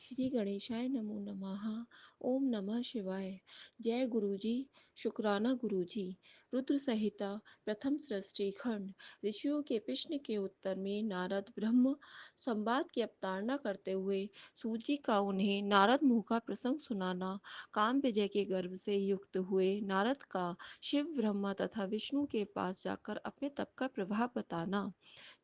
श्री गणेशाय नमो नमः। ओम नमः शिवाय। जय गुरुजी। शुक्राना गुरुजी। रुद्र संहिता प्रथम सृष्टि खंड। ऋषियों के प्रश्न के उत्तर में नारद ब्रह्म संवाद की अवतारणा करते हुए सूत जी का उन्हें नारद मुँह का प्रसंग सुनाना। काम विजय के गर्व से युक्त हुए नारद का शिव ब्रह्मा तथा विष्णु के पास जाकर अपने तप का प्रभाव बताना,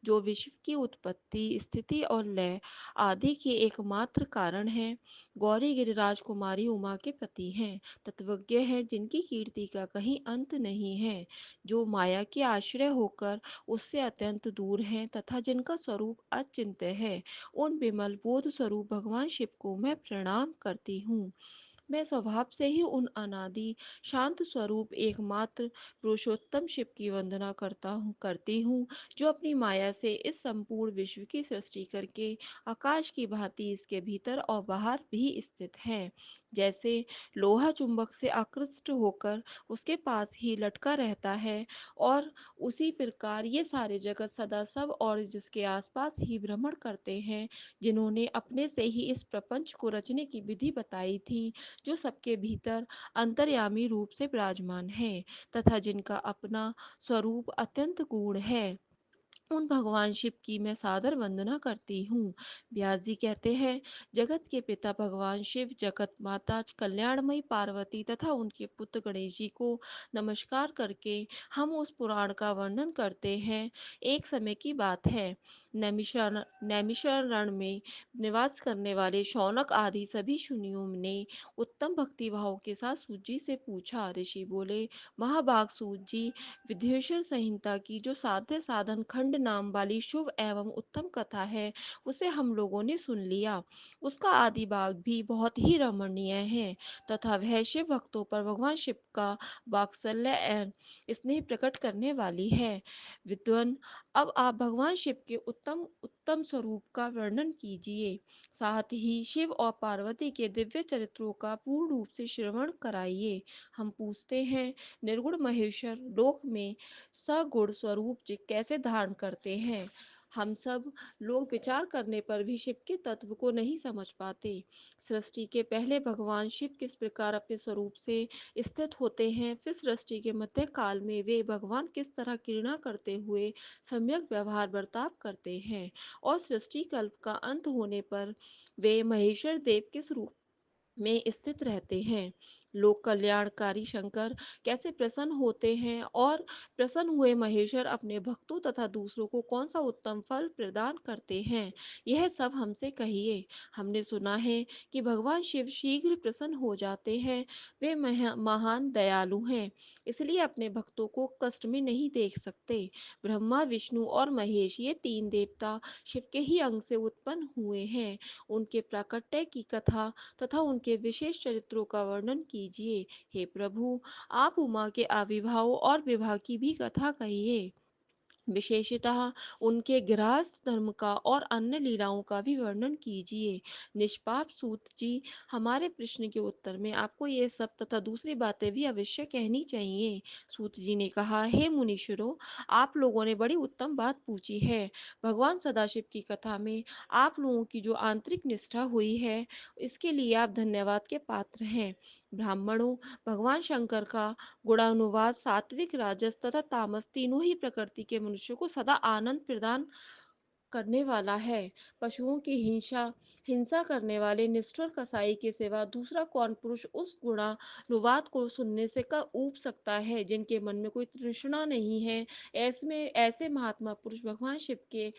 जो विश्व की उत्पत्ति, स्थिति और लय आदि के एकमात्र कारण हैं। गौरी गिरिराज कुमारी उमा के पति हैं, तत्वज्ञ हैं, जिनकी कीर्ति का कहीं अंत नहीं है, जो माया के आश्रय होकर उससे अत्यंत दूर हैं तथा जिनका स्वरूप अचिंत्य है। उन विमल बोध स्वरूप भगवान शिव को मैं प्रणाम करती हूँ। मैं स्वभाव से ही उन अनादि शांत स्वरूप एकमात्र पुरुषोत्तम शिव की वंदना करती हूँ, जो अपनी माया से इस संपूर्ण विश्व की सृष्टि करके आकाश की भांति इसके भीतर और बाहर भी स्थित है। जैसे लोहा चुंबक से आकृष्ट होकर उसके पास ही लटका रहता है, और उसी प्रकार ये सारे जगत सदा सब और जिसके आसपास ही भ्रमण करते हैं, जिन्होंने अपने से ही इस प्रपंच को रचने की विधि बताई थी, जो सबके भीतर अंतर्यामी रूप से विराजमान है तथा जिनका अपना स्वरूप अत्यंत गूढ़ है, उन भगवान शिव की मैं सादर वंदना करती हूँ। व्यास जी कहते हैं, जगत के पिता भगवान शिव, जगत माता कल्याणमयी पार्वती तथा उनके पुत्र गणेश जी को नमस्कार करके हम उस पुराण का वर्णन करते हैं। एक समय की बात है, नैमिषारण्य में निवास करने वाले शौनक आदि सभी मुनियों ने उत्तम भक्ति भाव के साथ सूत जी से पूछा। ऋषि बोले, महाभाग सूत जी, विद्वेश्वर संहिता की जो साध्य साधन खंड नाम वाली शुभ एवं उत्तम कथा है, उसे हम लोगों ने सुन लिया। उसका आदि भाग भी बहुत ही रमणीय है तथा वह शिव भक्तों पर भगवान शिव का वात्सल्य एवं स्नेह प्रकट करने वाली है। विद्वान, अब आप भगवान शिव के उत्तम उत्तम स्वरूप का वर्णन कीजिए, साथ ही शिव और पार्वती के दिव्य चरित्रों का पूर्ण रूप से श्रवण कराइए। हम पूछते हैं, निर्गुण महेश्वर लोक में सगुण स्वरूप कैसे धारण करते हैं? हम सब लोग विचार करने पर भी शिव के तत्व को नहीं समझ पाते। सृष्टि के पहले भगवान शिव किस प्रकार अपने स्वरूप से स्थित होते हैं, फिर सृष्टि के मध्य काल में वे भगवान किस तरह क्रीड़ा करते हुए सम्यक व्यवहार बर्ताव करते हैं, और सृष्टि कल्प का अंत होने पर वे महेश्वर देव किस रूप में स्थित रहते हैं। लोक कल्याणकारी शंकर कैसे प्रसन्न होते हैं, और प्रसन्न हुए महेश्वर अपने भक्तों तथा दूसरों को कौन सा उत्तम फल प्रदान करते हैं, यह सब हमसे कहिए। हमने सुना है कि भगवान शिव शीघ्र प्रसन्न हो जाते हैं। वे महान दयालु हैं, इसलिए अपने भक्तों को कष्ट में नहीं देख सकते। ब्रह्मा, विष्णु और महेश, ये तीन देवता शिव के ही अंग से उत्पन्न हुए हैं। उनके प्राकट्य की कथा तथा उनके विशेष चरित्रों का वर्णन कीजिए। हे प्रभु, आप उमा के आविर्भाव और विवाह की भी कथा कहिए। विशेषतः उनके गृहस्थ धर्म का और अन्य लीलाओं का भी वर्णन कीजिए। निष्पाप सूत जी, हमारे प्रश्न के उत्तर में आपको ये सब तथा दूसरी बातें भी अवश्य कहनी चाहिए। सूत जी ने कहा, हे मुनीश्वरों, आप लोगों ने बड़ी उत्तम बात पूछी है। भगवान सदाशिव की कथा में आप लोगों की जो आंतरिक निष्ठा हुई है, इसके लिए आप धन्यवाद के पात्र हैं। ब्राह्मणों, भगवान शंकर का गुणानुवाद सात्विक, राजस तथा तामस तीनों ही प्रकृति के मनुष्य को सदा आनंद प्रदान करने वाला है। पशुओं की हिंसा हिंसा करने वाले निष्ठुर कसाई के सिवा दूसरा कौन पुरुष उस गुणानुवाद को सुनने से का ऊब सकता है, जिनके मन में कोई तृष्णा नहीं है। ऐसे महात्मा पुरुष भगवान शिव के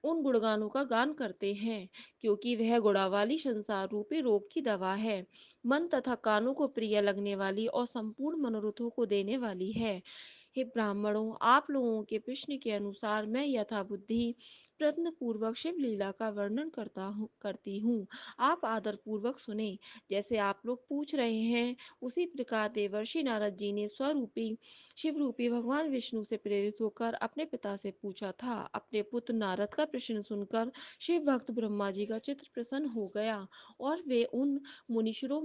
उन गुणगानों का गान करते हैं, क्योंकि वह गुणावाली संसार रूपी रोग की दवा है, मन तथा कानों को प्रिय लगने वाली और संपूर्ण मनोरथों को देने वाली है। हे ब्राह्मणों, आप लोगों के प्रश्न के अनुसार मैं यथा बुद्धि प्रयत्न पूर्वक शिव लीला का वर्णन करती हूँ। आप आदर पूर्वक सुने। जैसे आप लोग पूछ रहे हैं, उसी प्रकार देवर्षि नारद जी ने स्वरूपी शिव रूपी भगवान विष्णु से प्रेरित होकर अपने पिता से पूछा था। अपने पुत्र नारद का प्रश्न सुनकर शिव भक्त ब्रह्मा जी का चित्र प्रसन्न हो गया, और वे उन मुनीश्वरों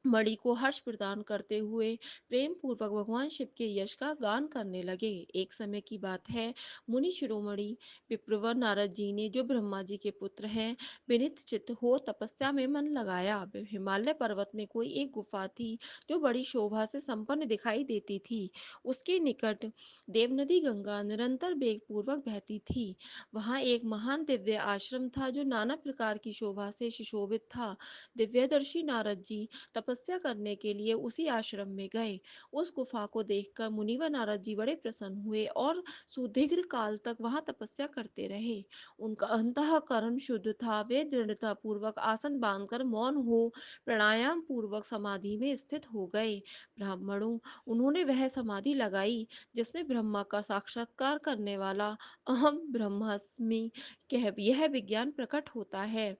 मणि को हर्ष प्रदान करते हुए प्रेम पूर्वक भगवान शिव के यश का गान करने लगे। एक समय की बात है, मुनि शिरोमणि विप्रवर नारद जी ने, जो ब्रह्मा जी के पुत्र हैं, विनित चित्त हो तपस्या में मन लगाया। हिमालय पर्वत में कोई एक गुफा थी, जो बड़ी शोभा से संपन्न दिखाई देती थी। उसके निकट देवनदी गंगा निरंतर वेग पूर्वक बहती थी। वहां एक महान दिव्य आश्रम था, जो नाना प्रकार की शोभा से सुशोभित था। दिव्यदर्शी नारद जी तपस्या करने के लिए उसी आश्रम में गए। उस गुफा को देखकर मुनि व नारद जी बड़े प्रसन्न हुए और सुदीर्घ काल तक वहां तपस्या करते रहे। उनका अंतःकरण शुद्ध था। वे दृढ़ता पूर्वक आसन बांधकर मौन हो प्राणायाम पूर्वक समाधि में स्थित हो गए। ब्राह्मणों, उन्होंने वह समाधि लगाई जिसमें ब्रह्मा का साक्षात्कार करने वाला अहम ब्रह्मास्मि कह यह विज्ञान प्रकट होता है।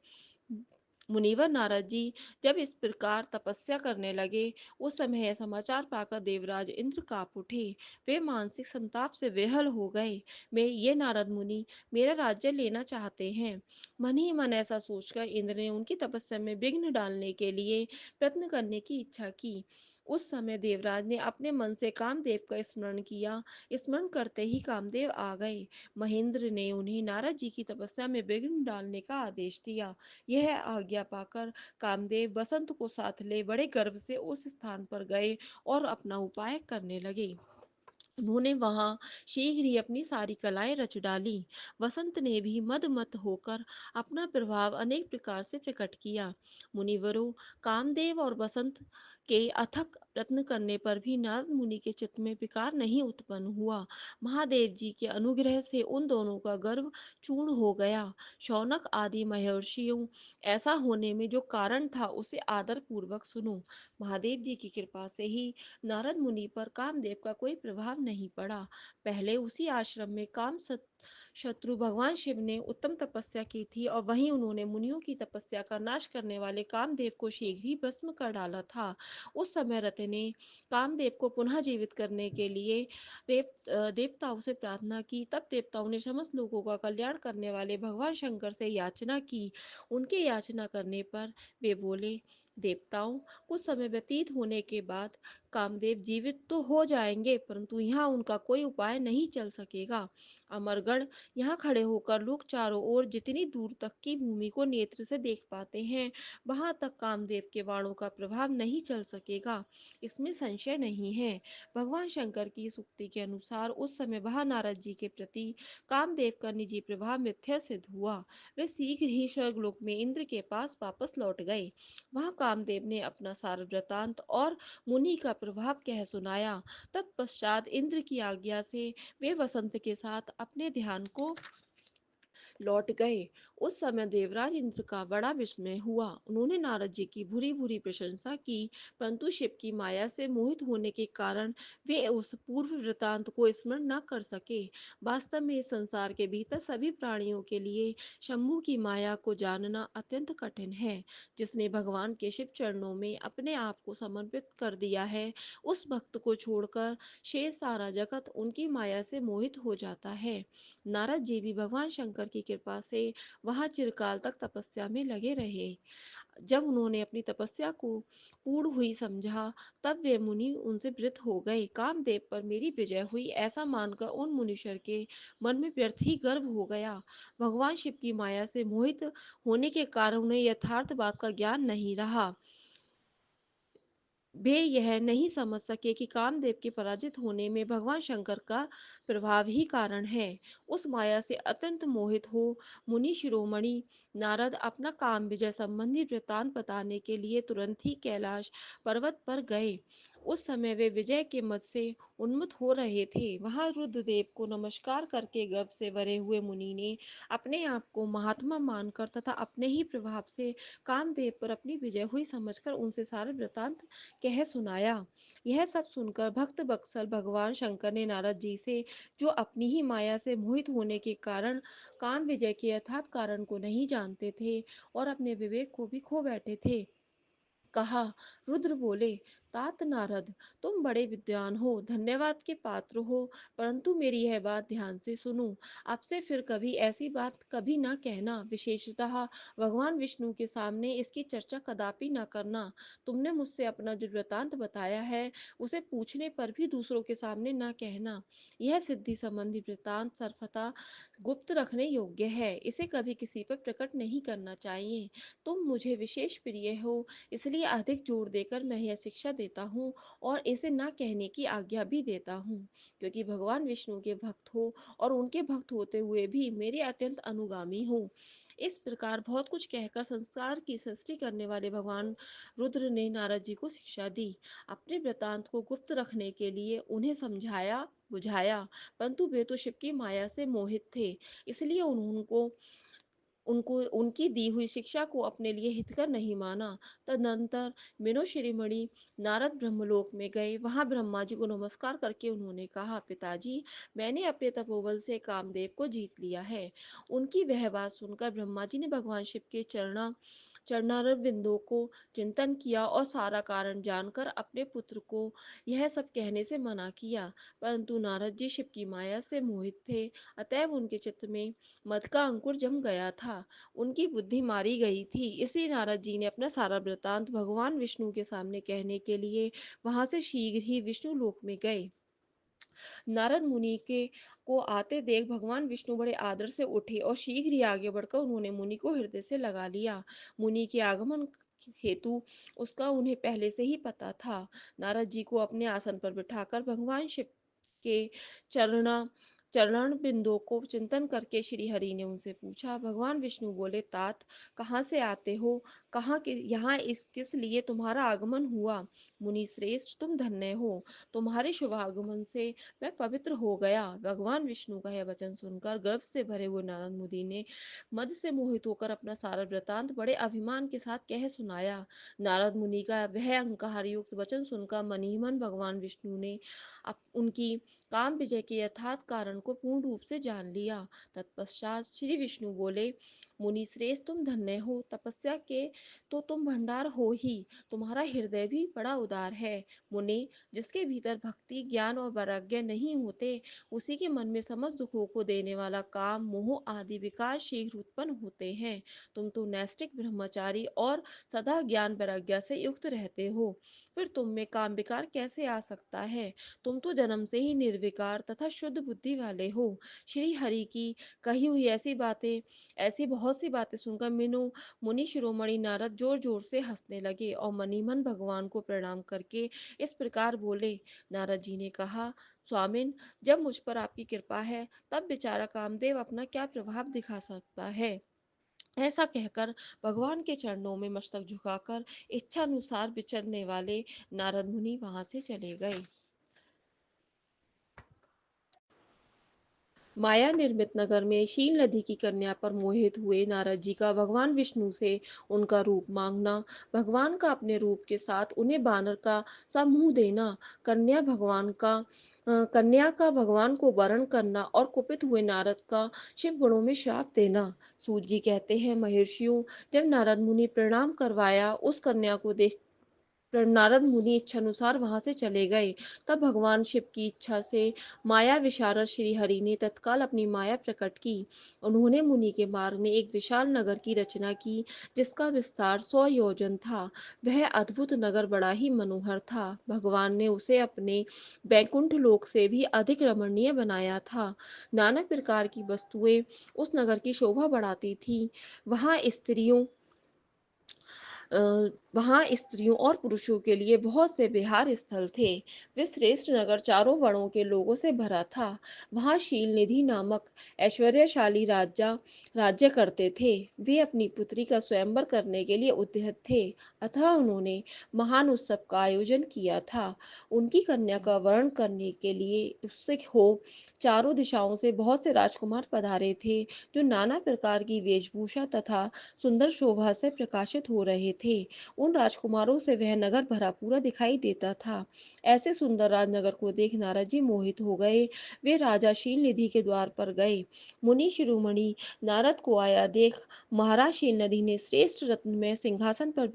मुनिवर नारद जी जब इस प्रकार तपस्या करने लगे, उस समय यह समाचार पाकर देवराज इंद्र काँप उठे। वे मानसिक संताप से विह्वल हो गए। मैं ये नारद मुनि मेरा राज्य लेना चाहते हैं। मन ही मन ऐसा सोचकर इंद्र ने उनकी तपस्या में विघ्न डालने के लिए प्रयत्न करने की इच्छा की। उस समय देवराज ने अपने मन से कामदेव का स्मरण किया। स्मरण करते ही कामदेव आ गए। महेंद्र ने उन्हें नारद जी की तपस्या में विघ्न डालने का आदेश दिया। यह आज्ञा पाकर कामदेव बसंत को साथ ले बड़े गर्व से उस स्थान पर गए और अपना उपाय करने लगे। उन्होंने वहां शीघ्र ही अपनी सारी कलाएं रच डाली। वसंत ने भी मदमत होकर अपना प्रभाव अनेक प्रकार से प्रकट किया। मुनिवरों, कामदेव और बसंत के अथक प्रयत्न करने पर भी नारद मुनि के चित्त में विकार नहीं उत्पन्न हुआ। महादेव जी के अनुग्रह से उन दोनों का गर्व चूर्ण हो गया। शौनक आदि महर्षियों, ऐसा होने में जो कारण था उसे आदर पूर्वक सुनो। महादेव जी की कृपा से ही नारद मुनि पर कामदेव का कोई प्रभाव नहीं पड़ा। पहले उसी आश्रम में शत्रु भगवान शिव ने उत्तम तपस्या की थी और वहीं उन्होंने मुनियों की तपस्या का नाश करने वाले कामदेव को शीघ्र ही भस्म कर डाला था। उस समय रति ने कामदेव को पुनः जीवित करने के लिए देवताओं से प्रार्थना की। तब देवताओं ने समस्त लोगों का कल्याण करने वाले भगवान शंकर से याचना की। उनके याचना करने पर वे बोले, देवताओं, कुछ समय व्यतीत होने के बाद कामदेव जीवित तो हो जाएंगे, परंतु यहाँ उनका कोई उपाय नहीं चल सकेगा। अमरगढ़ यहाँ खड़े होकर लोग चारों ओर जितनी दूर तक की भूमि को नेत्र से देख पाते हैं, वहां तक कामदेव के बाणों का प्रभाव नहीं चल सकेगा, इसमें संशय नहीं है। भगवान शंकर की सूक्ति के अनुसार उस समय वह नारद जी के प्रति कामदेव का निजी प्रभाव मिथ्या सिद्ध हुआ। वे शीघ्र ही स्वर्गलोक में इंद्र के पास वापस लौट गए। वहां कामदेव ने अपना सारा वृतांत और मुनि का प्रभाव कह सुनाया। तत्पश्चात इंद्र की आज्ञा से वे वसंत के साथ अपने ध्यान को लौट गए। उस समय देवराज इंद्र का बड़ा विस्मय हुआ। उन्होंने नारद जी की बुरी बुरी प्रशंसा की, परंतु शिव की माया से मोहित होने के कारण वे उस पूर्व वृतांत को स्मरण न कर सके। वास्तव में इस संसार के भीतर सभी प्राणियों के लिए शंभु की माया को जानना अत्यंत कठिन है। जिसने भगवान के शिव चरणों में अपने आप को समर्पित कर दिया है, उस भक्त को छोड़कर शेष सारा जगत उनकी माया से मोहित हो जाता है। नारद जी भी भगवान शंकर की कृपा से वहां चिरकाल तक तपस्या में लगे रहे। जब उन्होंने अपनी तपस्या को पूर्ण हुई समझा, तब वे मुनि उनसे वृत हो गए। कामदेव पर मेरी विजय हुई ऐसा मानकर उन मुनीश्वर के मन में व्यर्थ ही गर्व हो गया। भगवान शिव की माया से मोहित होने के कारण उन्हें यथार्थ बात का ज्ञान नहीं रहा। वे यह नहीं समझ सके कि कामदेव के पराजित होने में भगवान शंकर का प्रभाव ही कारण है। उस माया से अत्यंत मोहित हो मुनि शिरोमणि नारद अपना काम विजय संबंधी वृत्तांत बताने के लिए तुरंत ही कैलाश पर्वत पर गए। उस समय वे विजय के मद से उन्मत्त हो रहे थे। वहां रुद्रदेव को नमस्कार करके गर्व से भरे हुए मुनि ने अपने आप को महात्मा मानकर तथा अपने ही प्रभाव से कामदेव पर अपनी विजय हुई समझकर उनसे सारे वृत्तांत कह सुनाया। यह सब सुनकर भक्त बत्सल भगवान शंकर ने नारद जी से, जो अपनी ही माया से मोहित होने के कारण काम विजय के यथार्थ कारण को नहीं जानते थे और अपने विवेक को भी खो बैठे थे, कहा। रुद्र बोले, तात नारद, तुम बड़े विद्वान हो, धन्यवाद के पात्र हो, परंतु मेरी यह बात ध्यान से सुनो। आपसे फिर कभी ऐसी बात कभी ना कहना, विशेषतः भगवान विष्णु के सामने इसकी चर्चा कदापि ना करना। तुमने मुझसे अपना जो वृतांत बताया है, उसे पूछने पर भी दूसरों के सामने ना कहना। यह सिद्धि संबंधी वृतांत सर्वथा गुप्त रखने योग्य है, इसे कभी किसी पर प्रकट नहीं करना चाहिए। तुम मुझे विशेष प्रिय हो, इसलिए अधिक जोर देकर मैं यह शिक्षा देता हूँ और इसे ना कहने की आज्ञा भी देता हूँ, क्योंकि भगवान विष्णु के भक्त हो और उनके भक्त होते हुए भी मेरे अत्यंत अनुगामी हो। इस प्रकार बहुत कुछ कहकर संसार की सृष्टि करने वाले भगवान रुद्र ने नारद जी को शिक्षा दी। अपने वृतांत को गुप्त रखने के लिए उन्हें समझाया बुझाया, परंतु वे तो शिव की माया से मोहित थे, इसलिए उनको उनको उनकी दी हुई शिक्षा को अपने लिए हितकर नहीं माना। तदनंतर मीनो शिरोमणि नारद ब्रह्मलोक में गए। वहां ब्रह्मा जी को नमस्कार करके उन्होंने कहा, पिताजी, मैंने अपने तपोबल से कामदेव को जीत लिया है। उनकी वह बात सुनकर ब्रह्मा जी ने भगवान शिव के चरणारविंदों बिंदु को चिंतन किया और सारा कारण जानकर अपने पुत्र को यह सब कहने से मना किया। परंतु नारद जी शिव की माया से मोहित थे, अतएव उनके चित्त में मद का अंकुर जम गया था, उनकी बुद्धि मारी गई थी। इसलिए नारद जी ने अपना सारा वृतांत भगवान विष्णु के सामने कहने के लिए वहां से शीघ्र ही विष्णु लोक में गए। नारद मुनि के को आते देख भगवान विष्णु बड़े आदर से उठे और शीघ्र ही आगे बढ़कर उन्होंने मुनि को हृदय से लगा लिया। मुनि के आगमन हेतु उसका उन्हें पहले से ही पता था। नारद जी को अपने आसन पर बिठाकर भगवान शिव के चरणा चरण बिंदु को चिंतन करके श्री हरि ने उनसे पूछा। भगवान विष्णु बोले, तात, कहाँ से आते हो? कहाँ के यहाँ इस किस लिए तुम्हारा आगमन हुआ? मुनि श्रेष्ठ, तुम धन्य हो, तुम्हारे शुभागमन से मैं पवित्र हो गया। भगवान विष्णु का यह वचन सुनकर गर्व से भरे हुए नारद मुनि ने मद से मोहित होकर अपना सारा वृतांत बड़े अभिमान के साथ कह सुनाया। नारद मुनि का वह अहंकार युक्त वचन सुनकर मनीमन भगवान विष्णु ने उनकी काम विजय के यथार्थ कारण को पूर्ण रूप से जान लिया। तत्पश्चात श्री विष्णु बोले, मुनि श्रेष्ठ, तुम धन्य हो, तपस्या के तो तुम भंडार हो ही, तुम्हारा हृदय भी बड़ा उदार है। मुनि, जिसके भीतर भक्ति, ज्ञान और वैराग्य नहीं होते, उसी के मन में समस्त दुखों को देने वाला काम, मोह आदि विकार शीघ्र उत्पन्न होते हैं। तुम तो नैष्ठिक ब्रह्मचारी और सदा ज्ञान वैराग्य से युक्त रहते हो, फिर तुम में काम विकार कैसे आ सकता है? तुम तो जन्म से ही निर्विकार तथा शुद्ध बुद्धि वाले हो। श्री हरि की कही हुई ऐसी बहुत सी बातें सुनकर मीनू मुनि शिरोमणि नारद जोर जोर से हंसने लगे और मनीमन भगवान को प्रणाम करके इस प्रकार बोले। नारद जी ने कहा, स्वामिन, जब मुझ पर आपकी कृपा है, तब बेचारा कामदेव अपना क्या प्रभाव दिखा सकता है? ऐसा कहकर भगवान के चरणों में मस्तक झुकाकर इच्छा अनुसार विचरने वाले नारद मुनि वहां से चले गए। माया निर्मित नगर में शील नदी की कन्या पर मोहित हुए नारद जी का भगवान विष्णु से उनका रूप मांगना, भगवान का अपने रूप के साथ उन्हें बानर का सा मुंह देना, कन्या का भगवान को वरण करना और कुपित हुए नारद का शिव गुणों में श्राप देना। सूत जी कहते हैं, महर्षियों, जब नारद मुनि प्रणाम करवाया उस कन्या को देख नारद मुनि इच्छानुसार वहां से चले गए। तब भगवान शिव की इच्छा से माया विशारद श्री हरि ने तत्काल अपनी माया प्रकट की। उन्होंने मुनि के मार्ग में एक विशाल नगर की रचना की, जिसका विस्तार 100 योजन था। वह अद्भुत नगर बड़ा ही मनोहर था। भगवान ने उसे अपने बैकुंठ लोक से भी अधिक रमणीय बनाया था। नाना प्रकार की वस्तुएं उस नगर की शोभा बढ़ाती थी। वहां स्त्रियों अ, वहाँ स्त्रियों और पुरुषों के लिए बहुत से विहार स्थल थे। वे श्रेष्ठ नगर चारों वर्णों के लोगों से भरा था। वहाँ शील निधि नामक ऐश्वर्यशाली राजा राज्य करते थे। वे अपनी पुत्री का स्वयंवर करने के लिए उद्यत थे, अतः उन्होंने महान उत्सव का आयोजन किया था। उनकी कन्या का वर्ण करने के लिए उत्सुक हो चारों दिशाओं से बहुत से राजकुमार पधारे थे, जो नाना प्रकार की वेशभूषा तथा सुंदर शोभा से प्रकाशित हो रहे थे। उन राजकुमारों से वह नगर भरा पूरा दिखाई देता था। ऐसे सुंदर राजनगर को देख नारद जी मोहित हो गए। वे राजा शील निधि के द्वार पर गए। मुनि शिरोमणि नारद को आया देख महाराज शील नदी ने श्रेष्ठ रत्न में सिंहासन पर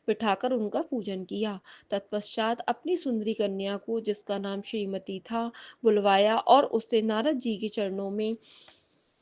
बिठाकर उनका पूजन किया। तत्पश्चात अपनी सुंदरी कन्या को, जिसका नाम श्रीमती था, बुलवाया और उससे नारद जी के चरणों में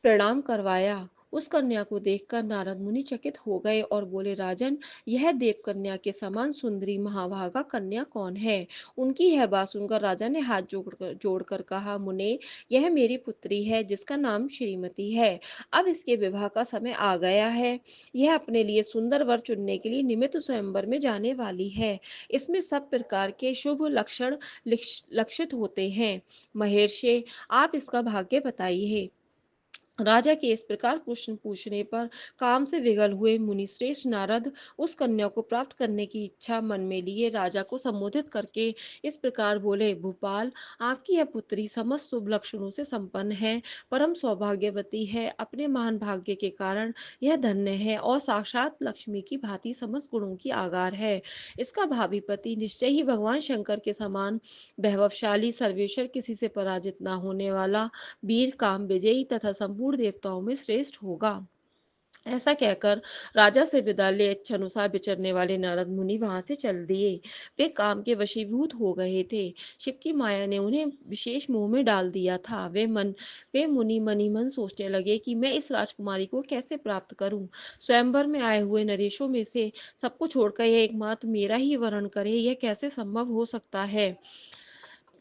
प्रणाम करवाया। उस कन्या को देखकर नारद मुनि चकित हो गए और बोले, राजन, यह देव कन्या के समान सुंदरी महाभागा कन्या कौन है? उनकी यह बात सुनकर राजा ने हाथ जोड़कर कहा, मुने, यह मेरी पुत्री है, जिसका नाम श्रीमती है। अब इसके विवाह का समय आ गया है। यह अपने लिए सुंदर वर चुनने के लिए निमित्त स्वयंवर में जाने वाली है। इसमें सब प्रकार के शुभ लक्षण लक्षित होते हैं। महर्षि, आप इसका भाग्य बताइए। राजा के इस प्रकार प्रश्न पूछने पर काम से विगल हुए मुनिश्रेष्ठ नारद उस कन्या को प्राप्त करने की इच्छा मन में लिए राजा को संबोधित करके इस प्रकार बोले, भूपाल, आपकी यह पुत्री समस्त शुभ लक्षणों से संपन्न है, परम सौभाग्यवती है। अपने महान भाग्य के कारण यह धन्य है और साक्षात लक्ष्मी की भांति समस्त गुणों की आगार है। इसका भावी पति निश्चय ही भगवान शंकर के समान वैभवशाली, सर्वेश्वर, किसी से पराजित न होने वाला, वीर, काम विजयी तथा संपूर्ण देवताओं में श्रेष्ठ होगा। ऐसा कहकर राजा से विदा ले इच्छानुसार विचरने वाले नारद मुनि वहां से चल दिए। वे काम के वशीभूत हो गए थे। शिव की माया ने उन्हें विशेष मोह में डाल दिया था। वे मुनि मनी मन सोचने लगे कि मैं इस राजकुमारी को कैसे प्राप्त करूं। स्वयंवर में आए हुए नरेशों में से सबको छोड़कर यह एकमात्र मेरा ही वरण करे, यह कैसे संभव हो सकता है?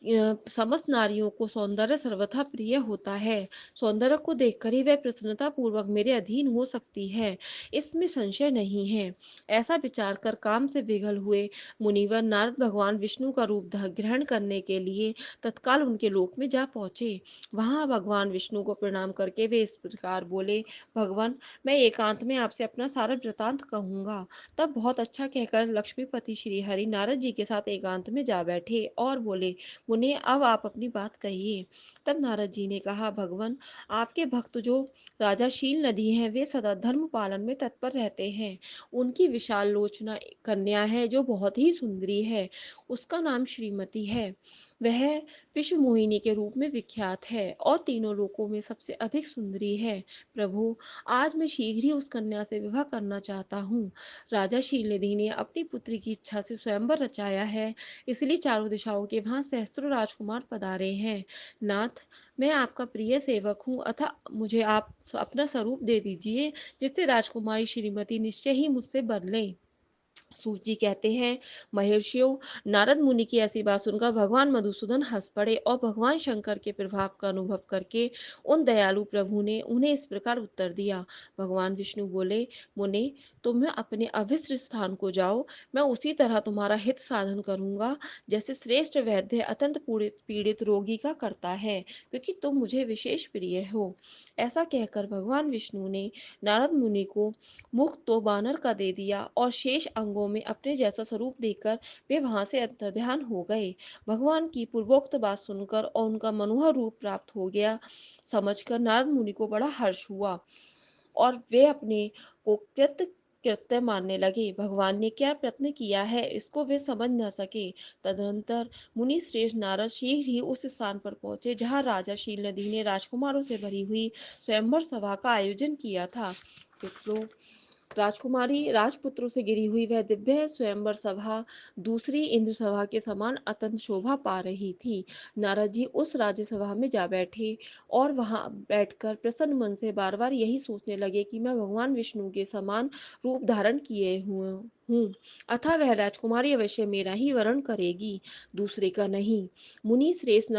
समस्त नारियों को सौंदर्य सर्वथा प्रिय होता है। सौंदर्य को देखकर ही वह प्रसन्नता पूर्वक मेरे अधीन हो सकती है, इसमें संशय नहीं है। ऐसा विचार कर काम से विगल हुए मुनिवर नारद भगवान विष्णु का रूप ग्रहण करने के लिए तत्काल उनके लोक में जा पहुंचे। वहां भगवान विष्णु को प्रणाम करके वे इस प्रकार बोले, भगवान, मैं एकांत में आपसे अपना सारा वृतांत कहूंगा। तब बहुत अच्छा कहकर लक्ष्मीपति श्री हरि नारद जी के साथ एकांत में जा बैठे और बोले, मुने, अब आप अपनी बात कहिए। तब नारद जी ने कहा, भगवान, आपके भक्त जो राजा शील नदी हैं, वे सदा धर्म पालन में तत्पर रहते हैं। उनकी विशाल लोचना कन्या है जो बहुत ही सुंदरी है। उसका नाम श्रीमती है। वह विश्व मोहिनी के रूप में विख्यात है और तीनों लोकों में सबसे अधिक सुंदरी है। प्रभु, आज मैं शीघ्र ही उस कन्या से विवाह करना चाहता हूँ। राजा शीलनिधि ने अपनी पुत्री की इच्छा से स्वयंवर रचाया है, इसलिए चारों दिशाओं के वहां सहस्त्रों राजकुमार पधारे हैं। नाथ, मैं आपका प्रिय सेवक हूँ, अतः मुझे आप अपना स्वरूप दे दीजिए, जिससे राजकुमारी श्रीमती निश्चय ही मुझसे बदले। सूत जी कहते हैं, महर्षियों, नारद मुनि की ऐसी बात सुनकर भगवान मधुसूदन हंस पड़े और भगवान शंकर के प्रभाव का अनुभव करके उन दयालु प्रभु ने उन्हें इस प्रकार उत्तर दिया। भगवान विष्णु बोले, मुने, तुम अपने अभिष्ट स्थान को जाओ। मैं उसी तरह तुम्हारा हित साधन करूंगा, जैसे श्रेष्ठ वैद्य अत्यंत पीड़ित रोगी का करता है, क्योंकि तुम मुझे विशेष प्रिय हो। ऐसा कहकर भगवान विष्णु ने नारद मुनि को मुख तो बानर का दे दिया और शेष अंगों में अपने जैसा स्वरूप देकर वे वहां से अंतर्ध्यान हो गए। भगवान की पूर्वोक्त बात सुनकर और उनका मनोहर रूप प्राप्त हो गया समझकर नारद मुनि को बड़ा हर्ष हुआ और वे अपने को कृत्य मानने लगे। भगवान ने क्या प्रयत्न किया है, इसको वे समझ न सके। तदनंतर मुनि श्रेष्ठ नारद शीघ्र ही उस स्थान पर पहुंचे जहाँ राजा शील नदी ने राजकुमारों से भरी हुई स्वयंवर सभा का आयोजन किया था। विप्रो, राजकुमारी राजपुत्रों से घिरी हुई वह दिव्य स्वयंवर सभा दूसरी इंद्र सभा के समान अत्यंत शोभा पा रही थी। नारद जी उस राज्य सभा में जा बैठे और वहां बैठकर प्रसन्न मन से बार बार यही सोचने लगे कि मैं भगवान विष्णु के समान रूप धारण किए हुए हूँ, अतः वह राजकुमारी अवश्य मेरा ही वरण करेगी, दूसरे का नहीं। मुनि श्रेष्ठ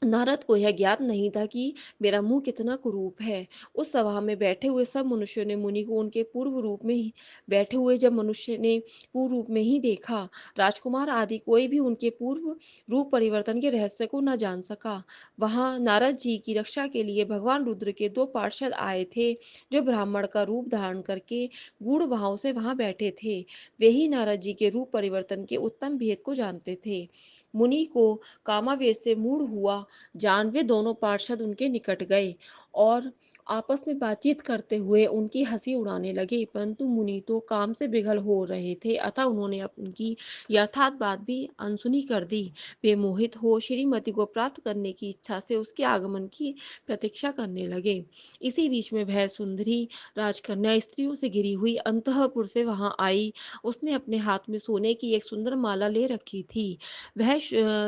नारद को यह ज्ञात नहीं था कि मेरा मुंह कितना कुरूप है। उस सभा में बैठे हुए सब मनुष्यों ने मुनि को उनके पूर्व रूप में ही बैठे हुए जब मनुष्य ने पूर्व रूप में ही देखा। राजकुमार आदि कोई भी उनके पूर्व रूप परिवर्तन के रहस्य को न जान सका। वहां नारद जी की रक्षा के लिए भगवान रुद्र के दो पार्षद आए थे, जो ब्राह्मण का रूप धारण करके गूढ़ भाव से वहां बैठे थे। वे ही नारद जी के रूप परिवर्तन के उत्तम भेद को जानते थे। मुनि को कामावेश से मूढ़ हुआ जान वे दोनों पार्षद उनके निकट गए और आपस में बातचीत करते हुए उनकी हंसी उड़ाने लगे, परंतु मुनि तो काम से बेघर हो रहे थे, अतः उन्होंने उनकी यथार्थ बात भी अनसुनी कर दी। वे मोहित हो श्रीमती को प्राप्त करने की इच्छा से उसके आगमन की प्रतीक्षा करने लगे। इसी बीच में वह सुंदरी राजकन्या स्त्रियों से घिरी हुई अंतःपुर से वहां आई। उसने अपने हाथ में सोने की एक सुंदर माला ले रखी थी। वह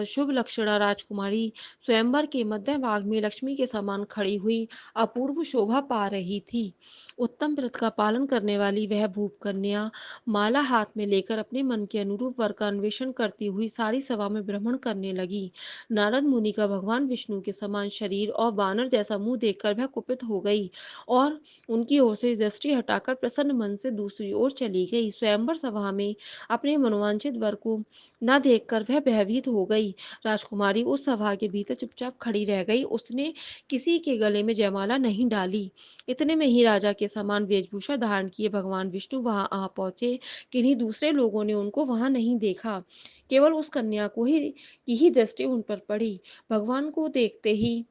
शुभ लक्षणा राजकुमारी स्वयंवर के मध्य भाग में लक्ष्मी के समान खड़ी हुई अपूर्व शोभा पा रही थी। उत्तम व्रत का पालन करने वाली वह भूप कन्या माला हाथ में लेकर अपने मन के अनुरूप वर का अन्वेषण करती हुई सारी सभा में भ्रमण करने लगी। नारद मुनि का भगवान विष्णु के समान शरीर और बानर जैसा मुंह देखकर वह कुपित हो गई और उनकी ओर से दृष्टि हटाकर प्रसन्न मन से दूसरी ओर चली गई। स्वयंवर सभा में अपने मनोवांछित वर को न देखकर वह भयभीत हो गई। राजकुमारी उस सभा के भीतर चुपचाप खड़ी रह गई। उसने किसी के गले में जयमाला नहीं डाली। इतने में ही राजा के समान वेशभूषा धारण किए भगवान विष्णु वहां आ पहुंचे। किन्हीं दूसरे लोगों ने उनको वहां नहीं देखा। केवल उस कन्या को ही की ही दृष्टि उन पर पड़ी। भगवान को देखते ही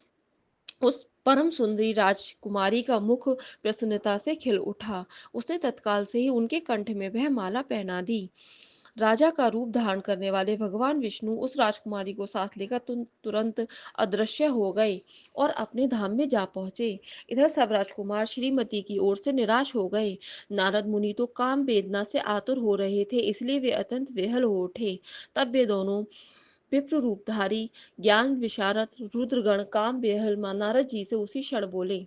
उस परम सुंदरी राजकुमारी का मुख प्रसन्नता से खिल उठा। उसने तत्काल से ही उनके कंठ में वह माला पहना दी। राजा का रूप धारण करने वाले भगवान विष्णु उस राजकुमारी को साथ लेकर तुरंत अदृश्य हो गए और अपने धाम में जा पहुंचे। इधर सब राजकुमार श्रीमती की ओर से निराश हो गए। नारद मुनि तो काम वेदना से आतुर हो रहे थे, इसलिए वे अत्यंत विह्वल हो उठे। तब वे दोनों विप्र रूपधारी ज्ञान विशारद रुद्रगण काम बेहल नारद जी से उसी क्षण बोले।